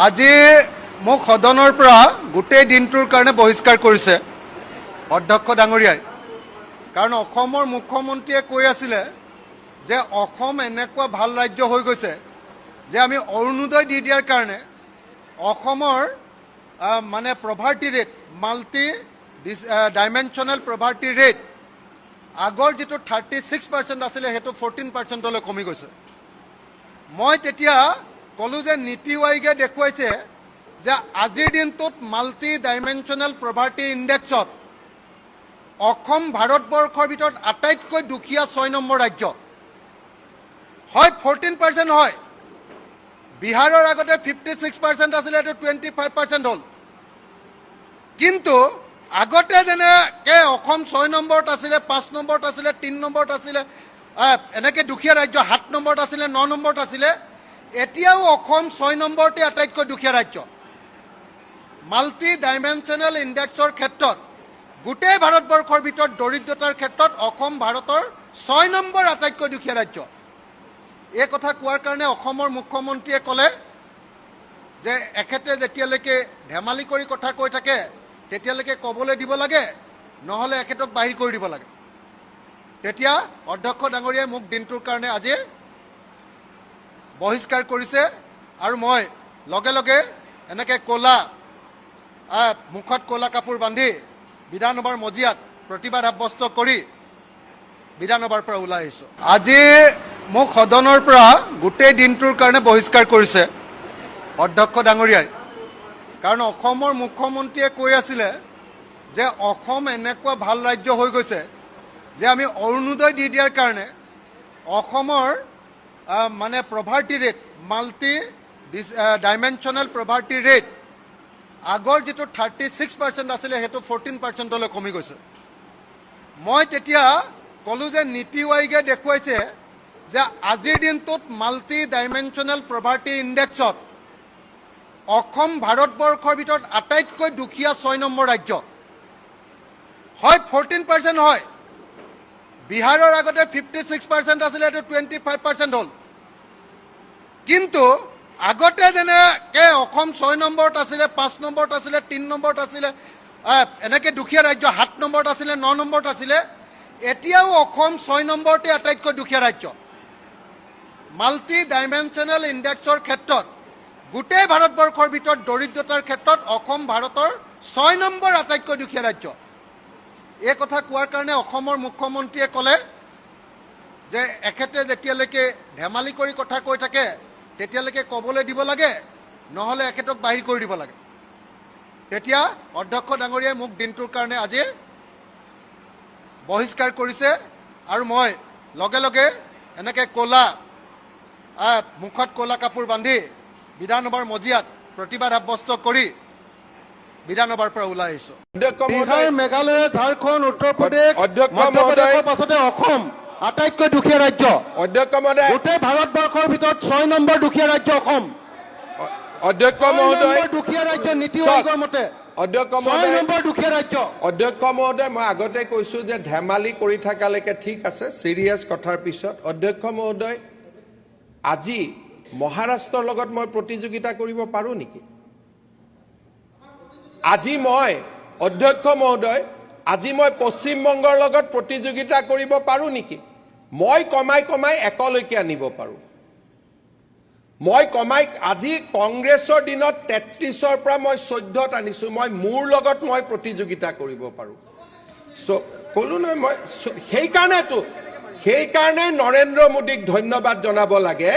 আজি মোক সদনৰ পৰা গোটেই দিনটোৰ কাৰণে বহিষ্কাৰ কৰিছে অধ্যক্ষ ডাঙৰীয়াই। কাৰণ অসমৰ মুখ্যমন্ত্ৰীয়ে কৈ আছিলে যে অসম এনেকুৱা ভাল ৰাজ্য হৈ গৈছে যে আমি অৰুণোদয় দি দিয়াৰ কাৰণে অসমৰ মানে poverty rate multi dimensional poverty rate আগৰ যিটো 36% আছিলে সেইটো 14%লৈ কমি গৈছে। মই তেতিয়া ক'লোঁ যে নীতি আয়োগে দেখুৱাইছে যে আজিৰ দিনটোত মাল্টি ডাইমেনশ্যনেল প্ৰভাৰ্টি ইণ্ডেক্সত অসম ভাৰতবৰ্ষৰ ভিতৰত আটাইতকৈ দুখীয়া 6 নম্বৰ ৰাজ্য হয়। 14% হয়। বিহাৰৰ আগতে 56% আছিলে, এইটো 25% হ'ল। কিন্তু আগতে যেনেকৈ অসম 6 নম্বৰত আছিলে, 5 নম্বৰত আছিলে, 3 নম্বৰত আছিলে, এনেকৈ দুখীয়া ৰাজ্য 7 নম্বৰত আছিলে, 9 নম্বৰত আছিলে, এতিয়াও অসম 6 নম্বৰতে আটাইতকৈ দুখীয়া ৰাজ্য। মাল্টি ডাইমেনশ্যনেল ইণ্ডেক্সৰ ক্ষেত্ৰত গোটেই ভাৰতবৰ্ষৰ ভিতৰত দৰিদ্ৰতাৰ ক্ষেত্ৰত অসম ভাৰতৰ 6 নম্বৰ আটাইতকৈ দুখীয়া ৰাজ্য। এই কথা কোৱাৰ কাৰণে অসমৰ মুখ্যমন্ত্ৰীয়ে ক'লে যে এখেতে যেতিয়ালৈকে ধেমালি কৰি কথা কৈ থাকে তেতিয়ালৈকে ক'বলৈ দিব লাগে, নহ'লে এখেতক বাহিৰ কৰি দিব লাগে। তেতিয়া অধ্যক্ষ ডাঙৰীয়াই মোক দিনটোৰ কাৰণে আজি বহিষ্কাৰ কৰিছে আৰু মই লগে লগে এনেকৈ মুখত ক'লা কাপোৰ বান্ধি বিধানসভাৰ মজিয়াত প্ৰতিবাদ সাব্যস্ত কৰি বিধানসভাৰ পৰা ওলাই আহিছোঁ। আজি মোক সদনৰ পৰা গোটেই দিনটোৰ কাৰণে বহিষ্কাৰ কৰিছে অধ্যক্ষ ডাঙৰীয়াই। কাৰণ অসমৰ মুখ্যমন্ত্ৰীয়ে কৈ আছিলে যে অসম এনেকুৱা ভাল ৰাজ্য হৈ গৈছে যে আমি অৰুণোদয় দি দিয়াৰ কাৰণে অসমৰ মানে poverty rate multi dimensional poverty rate আগৰ যিটো 36% আছিলে সেইটো 14%লৈ কমি গৈছে। মই তেতিয়া ক'লোঁ যে নীতি আয়োগে দেখুৱাইছে যে আজিৰ দিনটোত মাল্টি ডাইমেনশ্যনেল প্ৰভাৰ্টি ইণ্ডেক্সত অসম ভাৰতবৰ্ষৰ ভিতৰত আটাইতকৈ দুখীয়া 6 নম্বৰ ৰাজ্য হয়। 14% হয়। বিহাৰৰ আগতে 56% আছিলে, এইটো 25% হ'ল। কিন্তু আগতে যেনেকৈ অসম 6 নম্বৰত আছিলে, 5 নম্বৰত আছিলে, 3 নম্বৰত আছিলে, এনেকৈ দুখীয়া ৰাজ্য 7 নম্বৰত আছিলে, 9 নম্বৰত আছিলে, এতিয়াও অসম 6 নম্বৰতে আটাইতকৈ দুখীয়া ৰাজ্য। মাল্টি ডাইমেনশ্যনেল ইণ্ডেক্সৰ ক্ষেত্ৰত গোটেই ভাৰতবৰ্ষৰ ভিতৰত দৰিদ্ৰতাৰ ক্ষেত্ৰত অসম ভাৰতৰ 6 নম্বৰ আটাইতকৈ দুখীয়া ৰাজ্য। এই কথা কোৱাৰ কাৰণে অসমৰ মুখ্যমন্ত্ৰীয়ে ক'লে যে এখেতে যেতিয়ালৈকে ধেমালি কৰি কথা কৈ থাকে তেতিয়ালৈকে ক'বলৈ দিব লাগে, নহ'লে এখেতক বাহিৰ কৰি দিব লাগে। তেতিয়া অধ্যক্ষ ডাঙৰীয়াই মোক দিনটোৰ কাৰণে আজি বহিষ্কাৰ কৰিছে আৰু মই লগে লগে এনেকৈ মুখত ক'লা কাপোৰ বান্ধি বিধানসভাৰ মজিয়াত প্ৰতিবাদ সাব্যস্ত কৰি বিধানসভাৰ পৰা ওলাই আহিছোঁ। বিহাৰ, মেঘালয়, ঝাৰখণ্ড, উত্তৰ প্ৰদেশ, মধ্যপ্ৰদেশৰ পাছতে অসম আটাইতকৈ দুখীয়া ৰাজ্য। অধ্যক্ষ মহোদয়, গোটেই ভাৰতবৰ্ষৰ ভিতৰত 6 নম্বৰ দুখীয়া ৰাজ্য অসম। অধ্যক্ষ মহোদয়, দুখীয়া ৰাজ্য নীতি আয়োগৰ মতে অধ্যক্ষ 6 মহোদয়, নম্বৰ দুখীয়া ৰাজ্য। অধ্যক্ষ মহোদয়, মই আগতে কৈছোঁ যে ধেমালি কৰি থকালৈকে ঠিক আছে, চিৰিয়াছ কথাৰ পিছত অধ্যক্ষ মহোদয়, আজি মহাৰাষ্ট্ৰৰ লগত মই প্ৰতিযোগিতা কৰিব পাৰোঁ নেকি? আজি মই অধ্যক্ষ মহোদয়, আজি মই পশ্চিমবংগৰ লগত প্ৰতিযোগিতা কৰিব পাৰোঁ নেকি? মই কমাই 1লৈকে আনিব পাৰোঁ। মই আজি কংগ্ৰেছৰ দিনত 33ৰ পৰা মই 14ত আনিছোঁ। মোৰ লগত মই প্ৰতিযোগিতা কৰিব পাৰোঁ। ক'লোঁ নহয়, মই সেইকাৰণে নৰেন্দ্ৰ মোদীক ধন্যবাদ জনাব লাগে।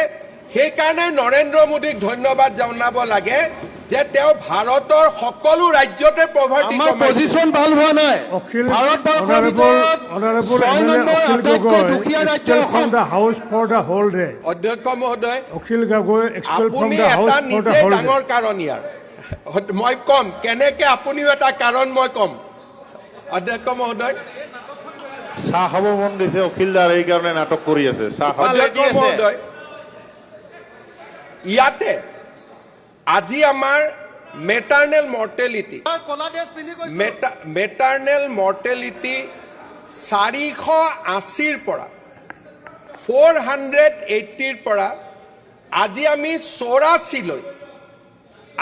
সেইকাৰণে নৰেন্দ্ৰ মোদীক ধন্যবাদ জনাব লাগে যে তেওঁ ভাৰতৰ সকলো ৰাজ্যতে প্ৰভাৰ্টি পজিশ্যন ভাল হোৱা নাই। ভাৰতবৰ্ষৰ ভিতৰত 6 নম্বৰ আটাইতকৈ দুখীয়া ৰাজ্য অসম। অধ্যক্ষ মহোদয়, অখিল গগৈ আপুনি এটা নিজে ডাঙৰ কাৰণ ইয়াৰ। মই ক'ম কেনেকৈ, আপুনিও এটা কাৰণ মই ক'ম। অধ্যক্ষ মহোদয়, চাহ খাব মন দিছে অখিলদাৰ, এই কাৰণে নাটক কৰি আছে। অধ্যক্ষ মহোদয়, ইয়াতে আজি আমাৰ মেটাৰ্নেল মৰ্টেলিটি 480ৰ পৰা 480ৰ পৰা আজি আমি 84লৈ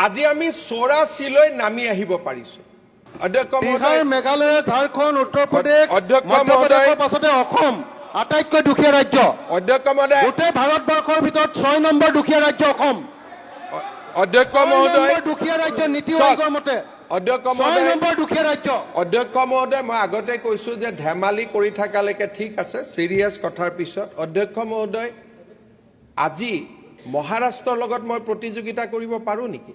আজি আমি 84লৈ নামি আহিব পাৰিছো অধ্যক্ষ বিহাৰ মহোদয় মেঘালয় ঝাৰখণ্ড উত্তৰ প্ৰদেশ অধ্যক্ষ মধ্যপ্ৰদেশৰ মহোদয় পাছতে অসম আটাইতকৈ দুখীয়া ৰাজ্য অধ্যক্ষ মহোদয় গোটেই ভাৰতবৰ্ষৰ ভিতৰত 6 নম্বৰ দুখীয়া ৰাজ্য অসম অধ্যক্ষ 6 মহোদয় নম্বৰ দুখীয়া ৰাজ্য নীতি চাওক, আয়োগৰ মতে অধ্যক্ষ 6 মহোদয় নম্বৰ দুখীয়া ৰাজ্য অধ্যক্ষ মহোদয় মই আগতে কৈছো যে ধেমালি কৰি থাকালৈকে ঠিক আছে সিৰিয়াছ কথাৰ পিছত অধ্যক্ষ মহোদয় আজি মহাৰাষ্ট্ৰৰ লগত মই প্ৰতিযোগিতা কৰিব পাৰো নেকি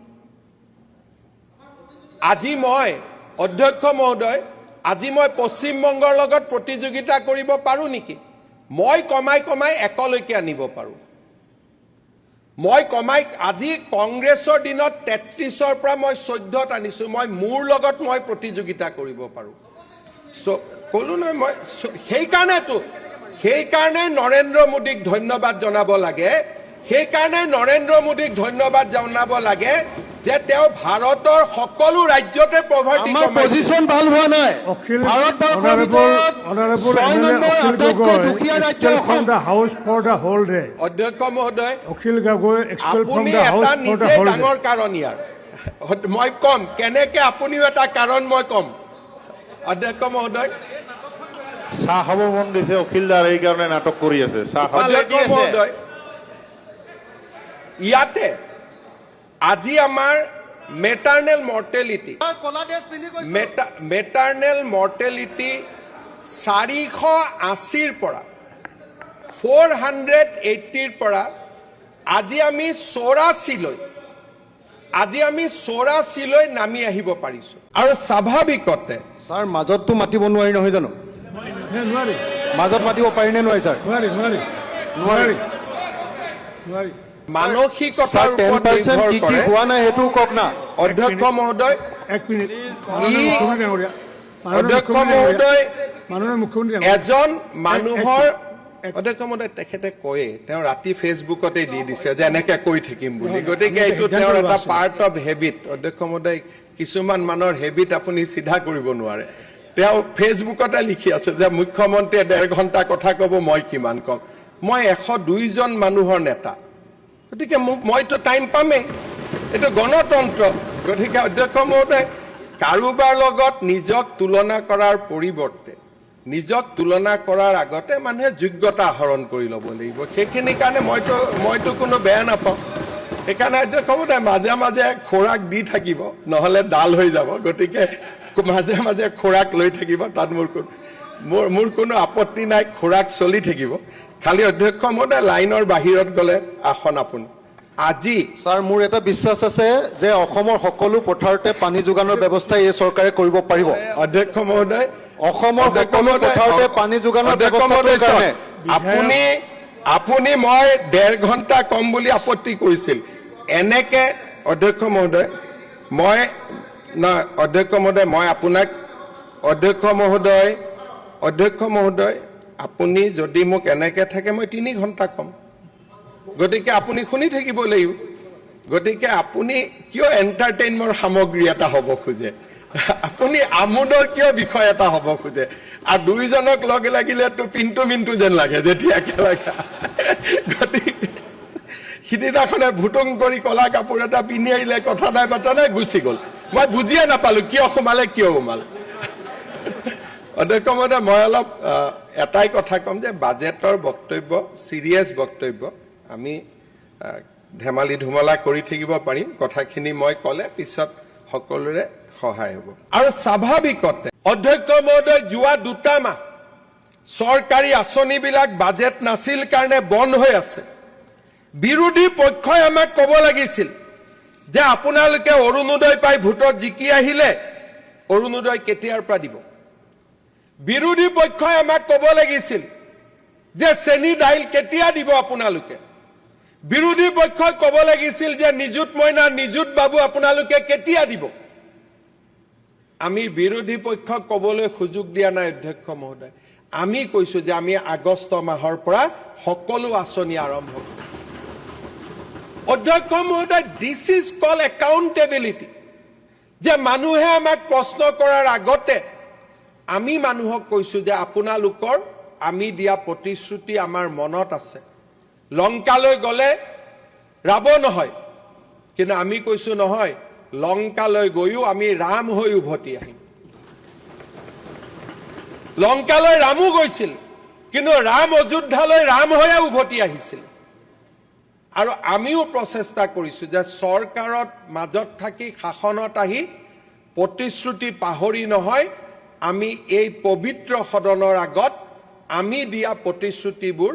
আজি মই অধ্যক্ষ মহোদয় আজি মই পশ্চিমবংগৰ লগত প্ৰতিযোগিতা কৰিব পাৰো নেকি মই কমাই কমাই একলৈকে আনিব পাৰো মই কমাই আজি কংগ্ৰেছৰ দিনত 33ৰ পৰা মই 14ত আনিছো মই মোৰ লগত মই প্ৰতিযোগিতা কৰিব পাৰো কলো নহয় মই সেইকাৰণে নৰেন্দ্ৰ মোদীক ধন্যবাদ জনাব লাগে সেইকাৰণে নৰেন্দ্ৰ মোদীক ধন্যবাদ জনাব লাগে যে তেওঁ ভাৰতৰ সকলো ৰাজ্যতে পভাৰ্টি আমাৰ পজিশন ভাল হোৱা নাই ভাৰতবৰ্ষৰ ভিতৰত 6 নম্বৰ আটাইতকৈ দুখীয়া ৰাজ্য Assam House for the whole day. অধ্যক্ষ মহোদয় Akhil Gagoi expelled from আপুনি the এটা House for the নিজে whole ডাঙৰ day. কাৰণ ইয়াৰ মই কম কেনেকে আপুনিও এটা কাৰণ মই কম অধ্যক্ষ মহোদয় চাহ খাব মন গৈছে অখিলদাৰ এইকাৰণে নাটক কৰি আছে চাহ খাব অধ্যক্ষ মহোদয় ইয়াতে আজি আমাৰ মেটাৰ্নেল মৰ্টেলিটি কলা ড্ৰেছ পিন্ধি গৈছে মেটাৰ্নেল মৰ্টেলিটি 480ৰ পৰা 480ৰ পৰা আজি আমি 84লৈ নামি আহিব পাৰিছো আৰু স্বাভাৱিকতে ছাৰ মাজততো মাতিব নোৱাৰি নহয় জানো নোৱাৰি মাজত মাতিব পাৰি নে নোৱাৰি ছাৰ নোৱাৰি নোৱাৰি নোৱাৰি নোৱাৰি মানসিকতাৰ ছাৰ ওপৰত 10% নিৰ্ভৰ কি কি কৰে হোৱা নাই সেইটো কওক না অধ্যক্ষ মহোদয় এক মিনিট অধ্যক্ষ মহোদয় মাননীয় মুখ্যমন্ত্ৰী এজন মানুহৰ অধ্যক্ষ মহোদয় তেখেতে কয়ে তেওঁ ৰাতি ফেচবুকতে দি দিছে যে এনেকে কৈ থাকিম বুলি গতিকে এইটো তেওঁৰ এটা পাৰ্ট অফ হেবিট অধ্যক্ষ মহোদয় কিছুমান মানুহৰ হেবিট আপুনি চিধা কৰিব নোৱাৰে তেওঁ ফেচবুকতে লিখি আছে যে মুখ্যমন্ত্ৰীয়ে 1.5 ঘণ্টা কথা ক'ব মই কিমান কম মই 102 জন মানুহৰ নেতা গতিকে মইতো টাইম পামেই এইটো গণতন্ত্ৰ গতিকে অধ্যক্ষ মহোদয় কাৰোবাৰ লগত নিজক তুলনা কৰাৰ পৰিৱৰ্তে নিজক তুলনা কৰাৰ আগতে মানুহে যোগ্যতা আহৰণ কৰি ল'ব লাগিব সেইখিনিৰ কাৰণে মইতো কোনো বেয়া নাপাওঁ সেইকাৰণে অধ্যক্ষ মহোদয় মাজে মাজে খোৰাক দি থাকিব নহ'লে ডাল হৈ যাব গতিকে মাজে মাজে খোৰাক লৈ থাকিব তাত মোৰ কোনো আপত্তি নাই খোৰাক চলি থাকিব খালি অধ্যক্ষ মহোদয় লাইনৰ বাহিৰত গ'লে আসন আপুনি আজি ছাৰ মোৰ এটা বিশ্বাস আছে যে অসমৰ সকলো পথাৰতে পানী যোগানৰ ব্যৱস্থা এই চৰকাৰে কৰিব পাৰিব অধ্যক্ষ মহোদয় অসমৰ সকলো পথাৰতে পানী যোগানৰ ব্যৱস্থাটোৰ কাৰণে আপুনি মই 1.5 ঘণ্টা কম বুলি আপত্তি কৰিছিল এনেকে অধ্যক্ষ মহোদয় মই আপোনাক অধ্যক্ষ মহোদয় আপুনি যদি মোক এনেকে থাকে মই 3 ঘণ্টা কম গতিকে আপুনি শুনি থাকিব লাগিব গতিকে আপুনি কিয় এন্টাৰটেইনমেন্ট সামগ্ৰী এটা হ'ব খোজে আপুনি আমোদৰ কিয় বিষয় এটা হ'ব খোজে আৰু দুইজনক লগে লাগিলেতো পিন্টু মিন্টু যেন লাগে যেতিয়া একেলগে গতিকে সিদিনাখনে ভুটুং কৰি কলা কাপোৰ এটা পিন্ধি আহিলে কথা নাই বাৰ্তা নাই গুচি গ'ল মই বুজিয়ে নাপালো কিয় সোমালে অধ্যক্ষ মহোদয় মই অলপ এটাই কথা ক'ম যে বাজেটৰ বক্তব্য চিৰিয়াছ বক্তব্য আমি ধেমালি ধুমলা কৰি থাকিব পাৰিম কথাখিনি মই ক'লে পিছত সকলোৰে সহায় হ'ব আৰু স্বাভাৱিকতে অধ্যক্ষ মহোদয় যোৱা 2 মাহ চৰকাৰী আঁচনিবিলাক বাজেট নাছিল কাৰণে বন্ধ হৈ আছে বিৰোধী পক্ষই আমাক ক'ব লাগিছিল যে আপোনালোকে অৰুণোদয় পাই ভোটত জিকি আহিলে অৰুণোদয় কেতিয়াৰ পৰা দিব বিৰোধী পক্ষই আমাক ক'ব লাগিছিল যে চেনি দাইল কেতিয়া দিব আপোনালোকে বিৰোধী পক্ষই ক'ব লাগিছিল যে নিযুত মইনা নিযুত বাবু আপোনালোকে কেতিয়া দিব আমি বিৰোধী পক্ষক ক'বলৈ সুযোগ দিয়া নাই অধ্যক্ষ মহোদয় আমি কৈছো যে আমি আগষ্ট মাহৰ পৰা সকলো আঁচনি আৰম্ভ কৰিম অধ্যক্ষ মহোদয় দিস ইজ কল একাউণ্টেবিলিটি যে মানুহে আমাক প্ৰশ্ন কৰাৰ আগতে আমি মানুহক কৈছো যে আপোনালোকৰ আমি দিয়া প্ৰতিশ্ৰুতি আমাৰ মনত আছে লংকালৈ গ'লে ৰাৱণ হয় কিন্তু আমি কৈছোঁ নহয়, লংকালৈ গৈও আমি ৰাম হৈ উভতি আহিম। লংকালৈ ৰামো গৈছিল, কিন্তু ৰাম অযোধ্যালৈ ৰাম হৈয়ে উভতি আহিছিল। আৰু আমিও প্ৰচেষ্টা কৰিছোঁ যে চৰকাৰত মাজত থাকি শাসনত আহি প্ৰতিশ্ৰুতি পাহৰি নহয়, আমি এই পবিত্ৰ সদনৰ আগত আমি দিয়া প্ৰতিশ্ৰুতিবোৰ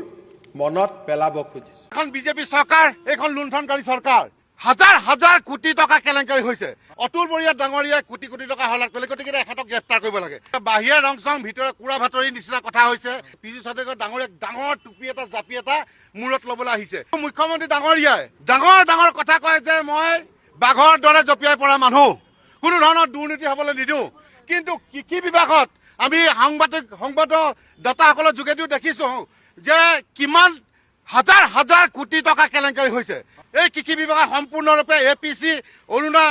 মনত পেলাব খুজিছোঁ। এখন বিজেপি চৰকাৰ, এইখন লুণ্ঠনকাৰী চৰকাৰ, হাজাৰ হাজাৰ কোটি টকা কেলেংকাৰী হৈছে। অতুল বৰীয়া ডাঙৰীয়াই কোটি কোটি টকা হলাক কৰিলে, গতিকে এখেতক গ্ৰেপ্তাৰ কৰিব লাগে। বাহিৰে ৰং চং ভিতৰে কুৰা ভাতৰিৰ নিচিনা কথা হৈছে। পিজি চন্দ্ৰশেখৰ ডাঙৰীয়াক ডাঙৰ টুপি এটা জাপি এটা মূৰত ল'বলৈ আহিছে। মুখ্যমন্ত্ৰী ডাঙৰীয়াই ডাঙৰ ডাঙৰ কথা কয় যে মই বাঘৰ দৰে জঁপিয়াই পৰা মানুহ, কোনো ধৰণৰ দুৰ্নীতি হ'বলৈ নিদিওঁ। কিন্তু কৃষি বিভাগত আমি সংবাদদাতাসকলৰ যোগেদিও দেখিছোঁ যে কিমান হাজাৰ হাজাৰ কোটি টকা কেলেংকাৰী হৈছে। এই কৃষি বিভাগে সম্পূৰ্ণৰূপে APC অৰুণা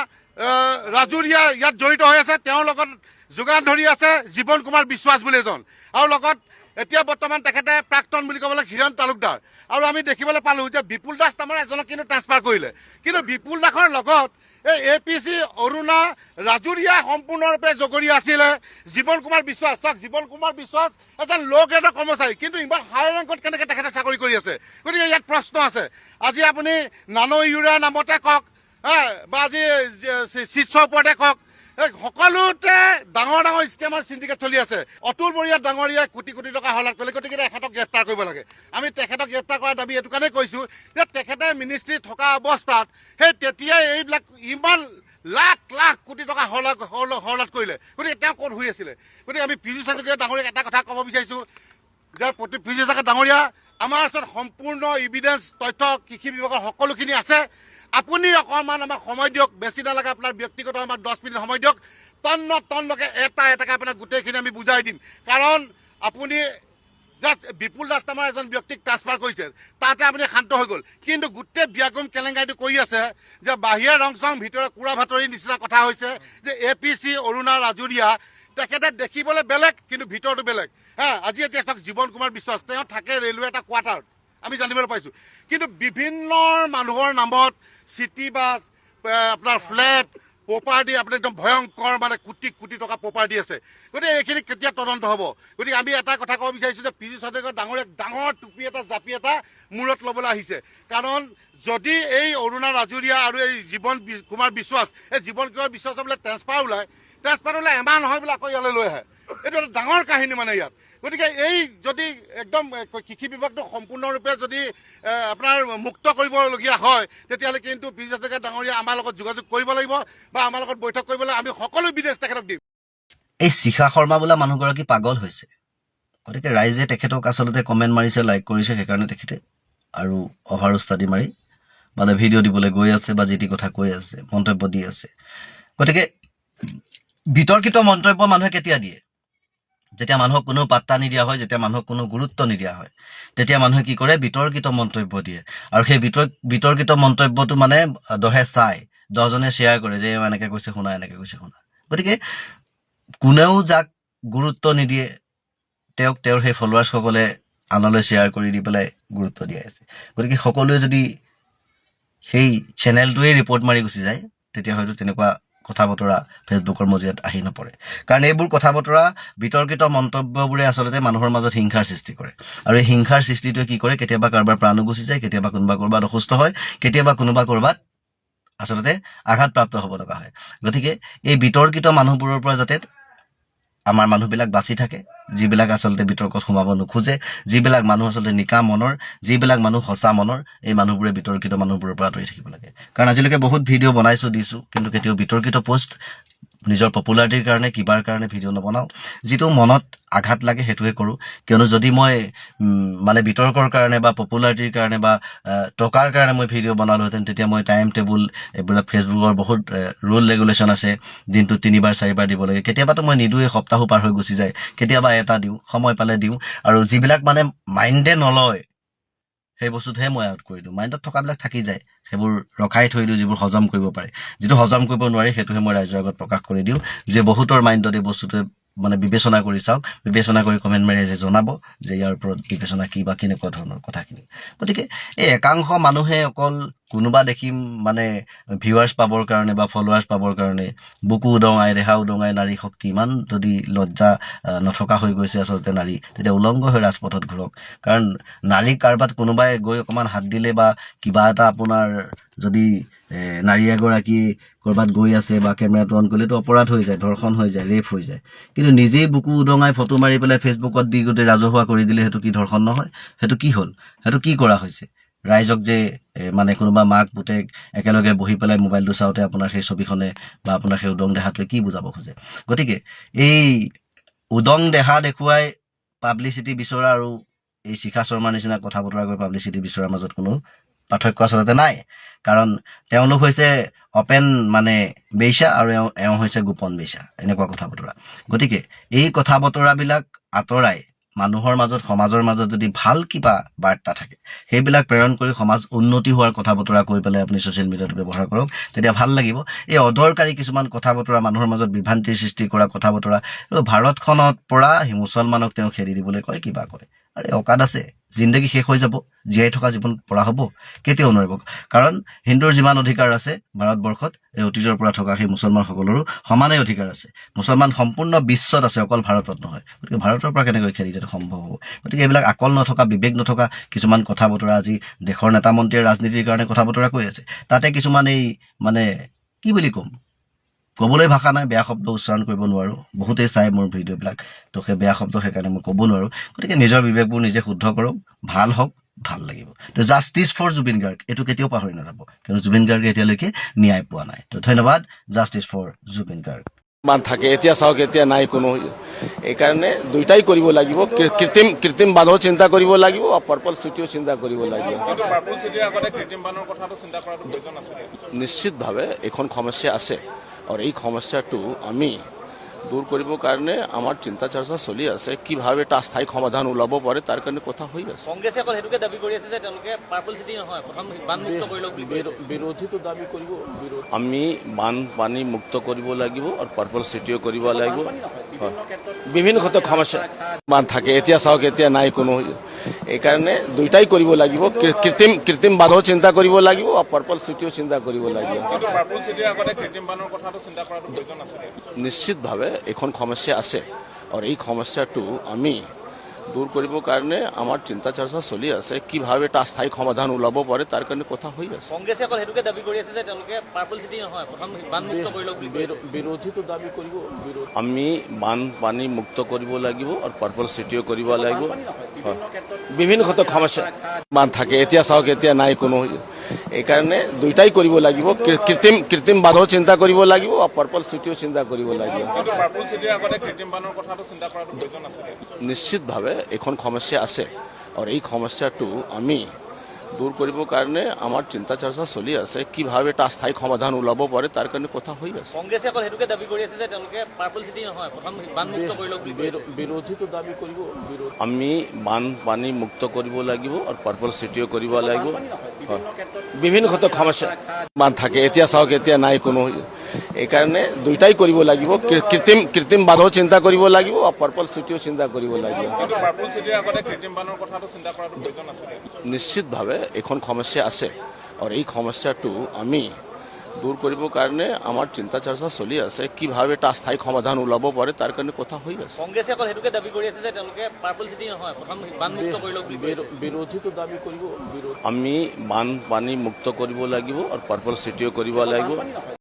ৰাজুৰিয়া ইয়াত জড়িত হৈ আছে। তেওঁৰ লগত যোগান ধৰি আছে জীৱন কুমাৰ বিশ্বাস বুলি এজন, আৰু লগত এতিয়া বৰ্তমান তেখেতে প্ৰাক্তন বুলি ক'বলৈ হিৰণ তালুকদাৰ। আৰু আমি দেখিবলৈ পালোঁ যে বিপুল দাস নামৰ এজনক কিন্তু ট্ৰান্সফাৰ কৰিলে। কিন্তু বিপুল দাসৰ লগত এই APC অৰুণা ৰাজুৰিয়া সম্পূৰ্ণৰূপে জগৰীয়া আছিলে জীৱন কুমাৰ বিশ্বাস। চাওক, জীৱন কুমাৰ বিশ্বাস এজন ল' গ্ৰেডৰ কৰ্মচাৰী, কিন্তু ইমান হাই ৰেংকত কেনেকৈ তেখেতে চাকৰি কৰি আছে? গতিকে ইয়াত প্ৰশ্ন আছে। আজি আপুনি নানো ইউৰিয়া নামতে কওক বা আজি চিটছৰ ওপৰতে কওক, সকলোতে ডাঙৰ ডাঙৰ স্কেমৰ চিণ্ডিকেট চলি আছে। অতুল বৰীয়া ডাঙৰীয়াই কোটি কোটি টকা হলাক কৰিলে, গতিকে এখেতক গ্ৰেপ্তাৰ কৰিব লাগে। আমি তেখেতক গ্ৰেপ্তাৰ কৰাৰ দাবী এইটো কাৰণেই কৈছোঁ যে তেখেতে মিনিষ্ট্ৰী থকা অৱস্থাত সেই তেতিয়াই এইবিলাক ইমান লাখ লাখ কোটি টকা হলাত কৰিলে, গতিকে তেওঁ ক'ত শুই আছিলে? গতিকে আমি পীযুষ হাজৰিকা ডাঙৰীয়াক এটা কথা ক'ব বিচাৰিছোঁ যে পীযুষ হাজৰিকা ডাঙৰীয়া, আমাৰ ওচৰত সম্পূৰ্ণ ইভিডেন্স তথ্য কৃষি বিভাগৰ সকলোখিনি আছে। আপুনি অকণমান আমাক সময় দিয়ক, বেছি নালাগে, আপোনাৰ ব্যক্তিগত আমাক 10 মিনিট সময় দিয়ক। তন্নকে এটা এটাকৈ আপোনাক গোটেইখিনি আমি বুজাই দিম। কাৰণ আপুনি জাষ্ট বিপুল দাস নামৰ এজন ব্যক্তিক ট্ৰান্সফাৰ কৰিছে, তাতে আপুনি শান্ত হৈ গ'ল। কিন্তু গোটেই বিয়াগুম কেলেংকাৰীটো কৰি আছে যে বাহিৰে ৰং চং ভিতৰে কুৰা ভাতৰিৰ নিচিনা কথা হৈছে যে APC অৰুণা ৰাজুৰিয়া তেখেতে দেখিবলৈ বেলেগ, কিন্তু ভিতৰটো বেলেগ। আজি এতিয়া চাওক, জীৱন কুমাৰ বিশ্বাস তেওঁ থাকে ৰেলৱে এটা কোৱাৰ্টাৰত, আমি জানিবলৈ পাইছোঁ। কিন্তু বিভিন্ন মানুহৰ নামত চিটি বাছ, আপোনাৰ ফ্লেট, প্ৰপাৰ্টি, আপোনাৰ একদম ভয়ংকৰ মানে কোটি কোটি টকা প্ৰপাৰ্টি আছে। গতিকে এইখিনি কেতিয়া তদন্ত হ'ব? গতিকে আমি এটা কথা ক'ব বিচাৰিছোঁ যে পীযুষ হাজৰিকা ডাঙৰীয়াক ডাঙৰ টুপি এটা জাপি এটা মূৰত ল'বলৈ আহিছে। কাৰণ যদি এই অৰুণা ৰাজুৰিয়া আৰু এই জীৱন কুমাৰ বিশ্বাস, এই জীৱন কুমাৰ বিশ্বাসৰ বোলে ট্ৰেন্সফাৰ ওলায় এমাহ নহয় বোলে আকৌ ইয়ালৈ লৈ আহে। এইটো এটা ডাঙৰ কাহিনী মানে ইয়াত। গতিকে এই যদি একদম কৃষি বিভাগটো সম্পূৰ্ণৰূপে যদি আপোনাৰ মুক্ত কৰিবলগীয়া হয়, তেতিয়াহ'লে কিন্তু পীযুষ হাজৰিকা ডাঙৰীয়া আমাৰ লগত যোগাযোগ কৰিব লাগিব বা আমাৰ লগত বৈঠক কৰিব লাগিব। আমি সকলো বিদেশ তেখেতক দিম। এই শিখা শৰ্মা বোলা মানুহগৰাকী পাগল হৈছে, গতিকে ৰাইজে তেখেতক আচলতে কমেণ্ট মাৰিছে, লাইক কৰিছে, সেইকাৰণে তেখেতে আৰু অভাৰ উস্তাদি মাৰি মানে ভিডিঅ' দিবলৈ গৈ আছে বা যি টি কথা কৈ আছে, মন্তব্য দি আছে। গতিকে বিতৰ্কিত মন্তব্য মানুহে কেতিয়া দিয়ে? যেতিয়া মানুহক কোনো পাত্তা নিদিয়া হয়, যেতিয়া মানুহক কোনো গুৰুত্ব নিদিয়া হয়, তেতিয়া মানুহে কি কৰে? বিতৰ্কিত মন্তব্য দিয়ে। আৰু সেই বিতৰ্কিত মন্তব্যটো মানে 10 চাই 10জনে শ্বেয়াৰ কৰে যে এনেকৈ কৈছে শুনা, এনেকৈ কৈছে শুনা। গতিকে কোনেও যাক গুৰুত্ব নিদিয়ে তেওঁক তেওঁৰ সেই ফলোৱাৰ্ছসকলে আনলৈ শ্বেয়াৰ কৰি দি পেলাই গুৰুত্ব দিয়া আছে। গতিকে সকলোৱে যদি সেই চেনেলটোৱেই ৰিপৰ্ট মাৰি গুচি যায়, তেতিয়া হয়তো তেনেকুৱা কথা বতৰা ফেচবুকৰ মজিয়াত আহি নপৰে। কাৰণ এইবোৰ কথা বতৰা, বিতৰ্কিত মন্তব্যবোৰে আচলতে মানুহৰ মাজত হিংসাৰ সৃষ্টি কৰে। আৰু এই হিংসাৰ সৃষ্টিটোৱে কি কৰে? কেতিয়াবা কাৰোবাৰ প্ৰাণো গুচি যায়, কেতিয়াবা কোনোবা ক'ৰবাত অসুস্থ হয়, কেতিয়াবা কোনোবা ক'ৰবাত আচলতে আঘাতপ্ৰাপ্ত হ'ব লগা হয়। গতিকে এই বিতৰ্কিত মানুহবোৰৰ পৰা যাতে আমাৰ মানুহবিলাক বাচি থাকে, যিবিলাক আচলতে বিতৰ্কত সোমাব নোখোজে, যিবিলাক মানুহ আচলতে নিকা মনৰ, যিবিলাক মানুহ সঁচা মনৰ, এই মানুহবোৰে বিতৰ্কিত মানুহবোৰৰ পৰা আঁতৰি থাকিব লাগে। কাৰণ আজিলৈকে বহুত ভিডিঅ' বনাইছোঁ, দিছোঁ, কিন্তু কেতিয়াও বিতৰ্কিত পোষ্ট নিজৰ পপুলাৰিটিৰ কাৰণে, কিবাৰ কাৰণে ভিডিঅ' নবনাওঁ। যিটো মনত আঘাত লাগে সেইটোৱে কৰোঁ। কিয়নো যদি মই মানে বিতৰ্কৰ কাৰণে বা পপুলাৰিটিৰ কাৰণে বা টকাৰ কাৰণে মই ভিডিঅ' বনালোহেঁতেন, তেতিয়া মই টাইম টেবুল, এইবিলাক ফেচবুকৰ বহুত ৰুল ৰেগুলেশ্যন আছে, দিনটোত 3বাৰ 4বাৰ দিব লাগে। কেতিয়াবাতো মই নিদিওঁৱে, সপ্তাহো পাৰ হৈ গুচি যায়, কেতিয়াবা এটা দিওঁ, সময় পালে দিওঁ। আৰু যিবিলাক মানে মাইণ্ডে নলয় সেই বস্তুটোহে মই আউট কৰি দিওঁ। মাইণ্ডত থকাবিলাক থাকি যায়, সেইবোৰ ৰখাই থৈ দিওঁ, যিবোৰ হজম কৰিব পাৰে। যিটো হজম কৰিব নোৱাৰি সেইটোহে মই ৰাইজৰ আগত প্ৰকাশ কৰি দিওঁ যে বহুতৰ মাইণ্ডত এই বস্তুটোৱে মানে বিবেচনা কৰি চাওক, বিবেচনা কৰি কমেণ্ট মাৰি আজি জনাব যে ইয়াৰ ওপৰত বিবেচনা কি বা কেনেকুৱা ধৰণৰ কথাখিনি। গতিকে এই একাংশ মানুহে অকল কোনোবা দেখিম মানে ভিউৱাৰ্ছ পাবৰ কাৰণে বা ফলোৱাৰ্ছ পাবৰ কাৰণে বুকু উদঙাই দেহা উদঙাই নাৰী শক্তি ইমান যদি লজ্জা নথকা হৈ গৈছে আচলতে নাৰী, তেতিয়া উলংগ হৈ ৰাজপথত ঘূৰক। কাৰণ নাৰীক কাৰোবাত কোনোবাই গৈ অকণমান হাত দিলে বা কিবা এটা আপোনাৰ যদি নাৰী এগৰাকী ক'ৰবাত গৈ আছে বা কেমেৰাটো অন কৰিলেতো অপৰাধ হৈ যায়, ধৰ্ষণ হৈ যায়, ৰেপ হৈ যায়। কিন্তু নিজেই বুকু উদঙাই ফটো মাৰি পেলাই ফেচবুকত দি গোটেই ৰাজহুৱা কৰি দিলে সেইটো কি ধৰ্ষণ নহয়? সেইটো কি হ'ল? সেইটো কি কৰা হৈছে? ৰাইজক যে মানে কোনোবা মাক পুতেক একেলগে বহি পেলাই মোবাইলটো চাওঁতে আপোনাৰ সেই ছবিখনে বা আপোনাৰ সেই উদং দেহাটোৱে কি বুজাব খোজে? গতিকে এই উদং দেহা দেখুৱাই পাব্লিচিটি বিচৰা আৰু এই শিখা শৰ্মাৰ নিচিনা কথা বতৰা কৰি পাব্লিচিটি বিচৰাৰ মাজত কোনো পাৰ্থক্য আচলতে নাই। কাৰণ তেওঁলোক হৈছে অপেন মানে বেইছা আৰু এওঁ হৈছে গোপন বেইছা, এনেকুৱা কথা বতৰা। গতিকে এই কথা বতৰাবিলাক আঁতৰাই মানুহৰ মাজত সমাজৰ মাজত যদি ভাল কিবা বাৰ্তা থাকে সেইবিলাক প্ৰেৰণ কৰি সমাজ উন্নতি হোৱাৰ কথা বতৰা কৈ পেলাই আপুনি ছ'চিয়েল মিডিয়াটো ব্যৱহাৰ কৰক, তেতিয়া ভাল লাগিব। এই অদৰকাৰী কিছুমান কথা বতৰা, মানুহৰ মাজত বিভ্ৰান্তিৰ সৃষ্টি কৰা কথা বতৰা, আৰু ভাৰতখনত পৰা মুছলমানক তেওঁ খেদি দিবলৈ কয়, কিবা কয়। আৰে অকাদ আছে, জিন্দগী শেষ হৈ যাব, জীয়াই থকা জীৱন পৰা হ'ব? কেতিয়াও নোৱাৰিব। কাৰণ হিন্দুৰ যিমান অধিকাৰ আছে ভাৰতবৰ্ষত, এই অতীজৰ পৰা থকা সেই মুছলমানসকলৰো সমানেই অধিকাৰ আছে। মুছলমান সম্পূৰ্ণ বিশ্বত আছে, অকল ভাৰতত নহয়। গতিকে ভাৰতৰ পৰা কেনেকৈ খেদি দিয়াটো সম্ভৱ হ'ব? গতিকে এইবিলাক আকল নথকা, বিবেক নথকা কিছুমান কথা বতৰা আজি দেশৰ নেতা মন্ত্ৰীয়ে ৰাজনীতিৰ কাৰণে কথা বতৰা কৈ আছে। তাতে কিছুমান এই মানে কি বুলি ক'ম, ক'বলৈ ভাষা নাই, বেয়া শব্দ উচ্চাৰণ কৰিব নোৱাৰোঁ। বহুতেই চাই মোৰ ভিডিঅ'বিলাক, তো সেই বেয়া শব্দ সেইকাৰণে মই ক'ব নোৱাৰোঁ। গতিকে নিজৰ বিবেকবোৰ নিজে শুদ্ধ কৰক, ভাল হওক, ভাল লাগিব। তো জাষ্টিছ ফৰ জুবিন গাৰ্গ, এইটো কেতিয়াও পাহৰি নাযাব, কিন্তু জুবিন গাৰ্গে এতিয়ালৈকে ন্যায় পোৱা নাই। তো ধন্যবাদ, জাষ্টিছ ফৰ জুবিন গাৰ্গ। মান থাকে, এতিয়া চাওক এতিয়া নাই কোনো। এইকাৰণে দুইটাই কৰিব লাগিব, কৃত্ৰিম বান্ধও চিন্তা কৰিব লাগিব আৰু পাৰ্পল চিটিও চিন্তা কৰিব লাগিব। নিশ্চিতভাৱে এইখন সমস্যা আছে আৰু এই সমস্যাটো আমি দূৰ কৰিবৰ কাৰণে আমাৰ চিন্তা চৰ্চা চলি আছে। কিভাৱে এটা স্থায়ী সমাধান ওলাব পাৰে তাৰ কাৰণে কথা হৈ আছে। কংগ্ৰেছে অকল সেইটোকে দাবী কৰি আছে যে তেওঁলোকে পাৰ্পল চিটি নহয়, প্ৰথম বানমুক্ত কৰি লওক বুলি কৈছে। বিৰোধীটো দাবী কৰিব, আমি বানপানী মুক্ত কৰিব লাগিব আৰু পাৰ্পল চিটিও কৰিব লাগিব। বিভিন্ন ক্ষেত্ৰত সমস্যা বান থাকে, এতিয়া চাওক এতিয়া নাই কোনো। এইকাৰণে দুইটাই কৰিব লাগিব, কৃত্ৰিম বান্ধও চিন্তা কৰিব লাগিব আৰু পাৰ্পল চিটিও চিন্তা কৰিব লাগিব। নিশ্চিতভাৱে এইখন সমস্যা আছে আৰু এই সমস্যাটো আমি দূৰ কৰিবৰ কাৰণে আমাৰ চিন্তা চৰ্চা চলি আছে। কিভাৱে এটা স্থায়ী সমাধান ওলাব পাৰে তাৰ কাৰণে কথা হৈ আছে। কংগ্ৰেছে অকল সেইটোকে দাবী কৰি আছে যে তেওঁলোকে পাৰ্পল চিটি নহয়, প্ৰথম বানমুক্ত কৰি লওক বুলি কৈছে। বিৰোধীটো দাবী কৰিব, আমি বানপানী মুক্ত কৰিব লাগিব আৰু পাৰ্পল চিটিও কৰিব লাগিব। বিভিন্ন ক্ষেত্ৰত সমস্যা বান থাকে, এতিয়া চাওক এতিয়া নাই কোনো। এইকাৰণে দুইটাই কৰিব লাগিব, কৃত্ৰিম বান্ধও চিন্তা কৰিব লাগিব আৰু পাৰ্পল চিটিও চিন্তা কৰিব লাগিব। নিশ্চিতভাৱে এইখন সমস্যা আছে আৰু এই সমস্যাটো আমি দূৰ কৰিবৰ কাৰণে আমাৰ চিন্তা চৰ্চা চলি আছে। কিভাৱে এটা স্থায়ী সমাধান ওলাব পাৰে তাৰ কাৰণে কথা হৈ আছে। কংগ্ৰেছে অকল সেইটোকে দাবী কৰি আছে যে তেওঁলোকে পাৰ্পল চিটি নহয়, প্ৰথম বানমুক্ত কৰি লওক বুলি কৈছে। বিৰোধীটো দাবী কৰিব, আমি বানপানী মুক্ত কৰিব লাগিব আৰু পাৰ্পল চিটিও কৰিব লাগিব। বিভিন্ন ক্ষেত্ৰত সমস্যা বান থাকে, এতিয়া চাওক এতিয়া নাই কোনো। এইকাৰণে দুইটাই কৰিব লাগিব, কৃত্ৰিম বান্ধও চিন্তা কৰিব লাগিব আৰু পাৰ্পল চিটিও চিন্তা কৰিব লাগিব। নিশ্চিতভাৱে এইখন সমস্যা আছে আৰু এই সমস্যাটো আমি দূৰ কৰিবৰ কাৰণে আমাৰ চিন্তা চৰ্চা চলি আছে। কিভাৱে এটা স্থায়ী সমাধান ওলাব পাৰে তাৰ কাৰণে কথা হৈ আছে। কংগ্ৰেছে অকল সেইটোকে দাবী কৰি আছে যে তেওঁলোকে পাৰ্পল চিটি নহয়, প্ৰথম বানমুক্ত কৰি লওক বুলি কৈছে। বিৰোধীটো দাবী কৰিব, আমি বানপানী মুক্ত কৰিব লাগিব আৰু পাৰ্পল চিটিও কৰিব লাগিব।